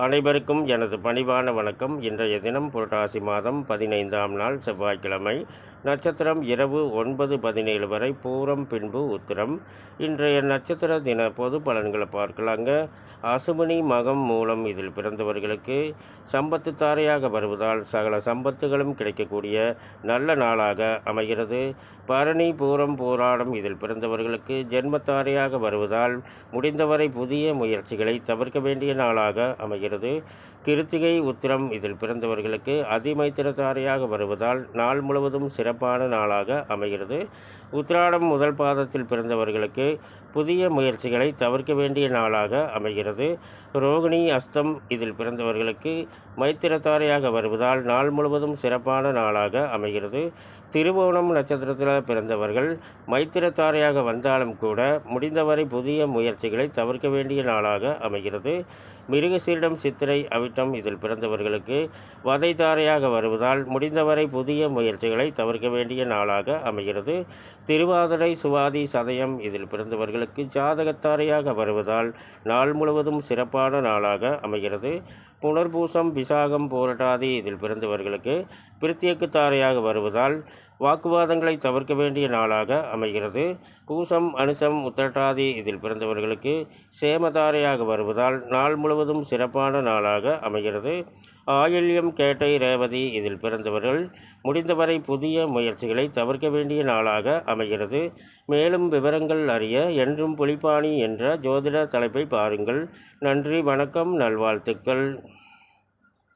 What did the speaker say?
அனைவருக்கும் எனது பணிவான வணக்கம். இன்றைய தினம் புரட்டாசி மாதம் 15ஆம் நாள் செவ்வாய்க்கிழமை. நட்சத்திரம் இரவு 9:17 வரை பூரம், பின்பு உத்திரம். இன்றைய நட்சத்திர தின பொது பலன்களை பார்க்கலாங்க. அசுவினி, மகம், மூலம் இதில் பிறந்தவர்களுக்கு சம்பத்து தாரையாக வருவதால் சகல சம்பத்துகளும் கிடைக்கக்கூடிய நல்ல நாளாக அமைகிறது. பரணி, பூரம், பூராடம் இதில் பிறந்தவர்களுக்கு ஜென்மத்தாரையாக வருவதால் முடிந்தவரை புதிய முயற்சிகளை தவிர்க்க வேண்டிய நாளாக அமைகிறது. கிருத்திகை, உத்திரம் இதில் பிறந்தவர்களுக்கு அதிமைத்திரத்தாரையாக வருவதால் நாள் முழுவதும் சிறப்பான நாளாக அமைகிறது. உத்திராடம் முதல் பாதத்தில் பிறந்தவர்களுக்கு புதிய முயற்சிகளை தவிர்க்க வேண்டிய நாளாக அமைகிறது. ரோகிணி, அஸ்தம் இதில் பிறந்தவர்களுக்கு மைத்திரத்தாரையாக வருவதால் நாள் முழுவதும் சிறப்பான நாளாக அமைகிறது. திருவோணம் நட்சத்திரத்தில் பிறந்தவர்கள் மைத்திரத்தாரையாக வந்தாலும் கூட முடிந்தவரை புதிய முயற்சிகளை தவிர்க்க வேண்டிய நாளாக அமைகிறது. மிருகசீரிடம், சித்திரை, அவிட்டம் இதில் பிறந்தவர்களுக்கு வதைத்தாரையாக வருவதால் முடிந்தவரை புதிய முயற்சிகளை தவிர்க்க வேண்டிய நாளாக அமைகிறது. திருவாதிரை, சுவாதி, சதயம் இதில் பிறந்தவர்களுக்கு ஜாதகத்தாரையாக வருவதால் நாள் முழுவதும் சிறப்பான நாளாக அமைகிறது. புனர்பூசம், விசாகம், பூரட்டாதி இதில் பிறந்தவர்களுக்கு பிரித்தியக்கு தாரையாக வருவதால் வாக்குவாதங்களை தவிர்க்க வேண்டிய நாளாக அமைகிறது. பூசம், அனுசம், உத்திரட்டாதி இதில் பிறந்தவர்களுக்கு சேமதாரையாக வருவதால் நாள் முழுவதும் சிறப்பான நாளாக அமைகிறது. ஆயில்யம், கேட்டை, ரேவதி இதில் பிறந்தவர்கள் முடிந்தவரை புதிய முயற்சிகளை தவிர்க்க வேண்டிய நாளாக அமைகிறது. மேலும் விவரங்கள் அறிய என்றும் புலிப்பாணி என்ற ஜோதிட தலைப்பை பாருங்கள். நன்றி, வணக்கம், நல்வாழ்த்துக்கள்.